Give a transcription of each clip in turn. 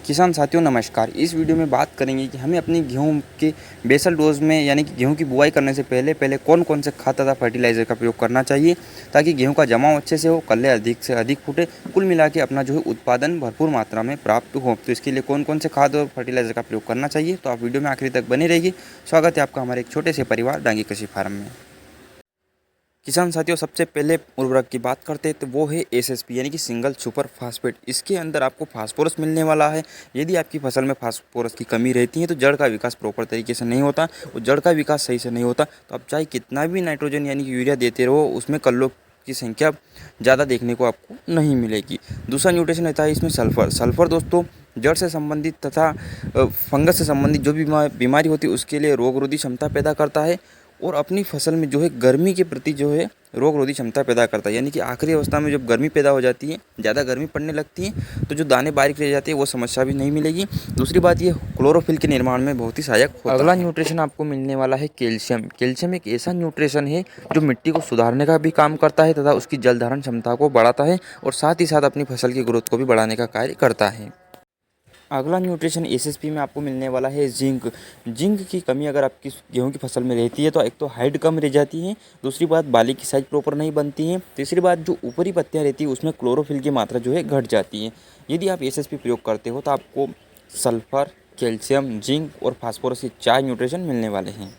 किसान साथियों नमस्कार। इस वीडियो में बात करेंगे कि हमें अपनी गेहूं के बेसल डोज में यानी कि गेहूं की बुआई करने से पहले कौन कौन से खाद तथा फर्टिलाइज़र का प्रयोग करना चाहिए ताकि गेहूं का जमाव अच्छे से हो, कल्ले अधिक से अधिक फूटे, कुल मिला के अपना जो है उत्पादन भरपूर मात्रा में प्राप्त हो। तो इसके लिए कौन कौन से खाद और फर्टिलाइज़र का प्रयोग करना चाहिए, तो आप वीडियो में आखिरी तक बने रहिए। स्वागत है आपका हमारे एक छोटे से परिवार डांगी कृषि फार्म में। किसान साथियों, सबसे पहले उर्वरक की बात करते हैं तो वो है एसएसपी यानी कि सिंगल सुपर फास्फेट। इसके अंदर आपको फास्फोरस मिलने वाला है। यदि आपकी फसल में फास्फोरस की कमी रहती है तो जड़ का विकास प्रॉपर तरीके से नहीं होता और जड़ का विकास सही से नहीं होता तो आप चाहे कितना भी नाइट्रोजन यानी कि यूरिया देते रहो, उसमें कल्लों की संख्या ज़्यादा देखने को आपको नहीं मिलेगी। दूसरा न्यूट्रिशन रहता है इसमें सल्फर। सल्फर दोस्तों जड़ से संबंधित तथा फंगस से संबंधित जो भी बीमारी होती है उसके लिए रोगरोधी क्षमता पैदा करता है और अपनी फसल में जो है गर्मी के प्रति जो है रोगरोधी क्षमता पैदा करता है। यानी कि आखिरी अवस्था में जब गर्मी पैदा हो जाती है, ज़्यादा गर्मी पड़ने लगती है तो जो दाने बारीक रह जाते हैं वो समस्या भी नहीं मिलेगी। दूसरी बात ये क्लोरोफिल के निर्माण में बहुत ही सहायक होता है। अगला न्यूट्रिशन आपको मिलने वाला है कैल्शियम। कैल्शियम एक ऐसा न्यूट्रिशन है जो मिट्टी को सुधारने का भी काम करता है तथा उसकी जल धारण क्षमता को बढ़ाता है और साथ ही साथ अपनी फसल की ग्रोथ को भी बढ़ाने का कार्य करता है। अगला न्यूट्रिशन एसएसपी में आपको मिलने वाला है जिंक। जिंक की कमी अगर आपकी गेहूं की फसल में रहती है तो एक तो हाइट कम रह जाती है, दूसरी बात बाली की साइज प्रॉपर नहीं बनती है, तीसरी बात जो ऊपरी पत्तियां रहती है उसमें क्लोरोफिल की मात्रा जो है घट जाती है। यदि आप एसएसपी प्रयोग करते हो तो आपको सल्फर, कैल्शियम, जिंक और फास्फोरस, ये 4 न्यूट्रिशन मिलने वाले हैं।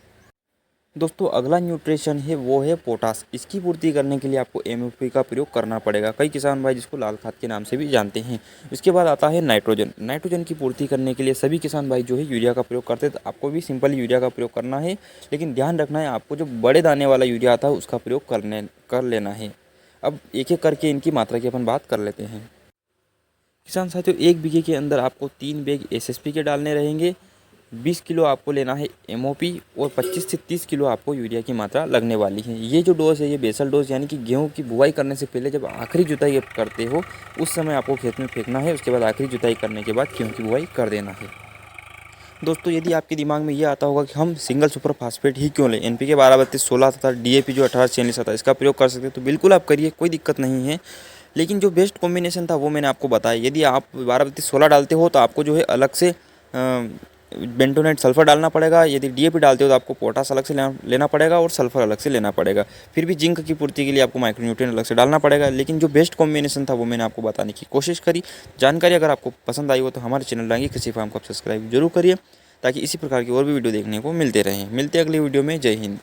दोस्तों अगला न्यूट्रिशन है वो है पोटास। इसकी पूर्ति करने के लिए आपको एमओपी का प्रयोग करना पड़ेगा। कई किसान भाई जिसको लाल खाद के नाम से भी जानते हैं। इसके बाद आता है नाइट्रोजन। नाइट्रोजन की पूर्ति करने के लिए सभी किसान भाई जो है यूरिया का प्रयोग करते हैं, तो आपको भी सिंपल यूरिया का प्रयोग करना है, लेकिन ध्यान रखना है आपको जो बड़े दाने वाला यूरिया आता है उसका प्रयोग कर लेना है। अब एक एक करके इनकी मात्रा की अपन बात कर लेते हैं। किसान साथियों, 1 बीघे के अंदर आपको 3 बैग एसएसपी के डालने रहेंगे। 20 किलो आपको लेना है एमओपी और 25 से 30 किलो आपको यूरिया की मात्रा लगने वाली है। ये जो डोज है ये बेसल डोज यानी कि गेहूं की बुआई करने से पहले जब आखिरी जुताई आप करते हो उस समय आपको खेत में फेंकना है। उसके बाद आखिरी जुताई करने के बाद गेहूं की बुआई कर देना है। दोस्तों यदि आपके दिमाग में ये आता होगा कि हम सिंगल सुपर फास्फेट ही क्यों लें, एनपीके 12-32-16 तथा डीएपी जो 18-46 आता है इसका प्रयोग कर सकते हैं, तो बिल्कुल आप करिए, कोई दिक्कत नहीं है। लेकिन जो बेस्ट कॉम्बिनेशन था वो मैंने आपको बताया। यदि आप 12-32-16 डालते हो तो आपको जो है अलग से बेंटोनेट सल्फर डालना पड़ेगा। यदि डीएपी डालते हो तो आपको पोटास अलग से लेना पड़ेगा और सल्फर अलग से लेना पड़ेगा। फिर भी जिंक की पूर्ति के लिए आपको माइक्रोन्यूट्रिएंट अलग से डालना पड़ेगा। लेकिन जो बेस्ट कॉम्बिनेशन था वो मैंने आपको बताने की कोशिश करी। जानकारी अगर आपको पसंद आई हो तो हमारे चैनल डांगी कृषि फार्म को सब्सक्राइब जरूर करिए ताकि इसी प्रकार की और भी वीडियो देखने को मिलते रहें। मिलते अगली वीडियो में। जय हिंद।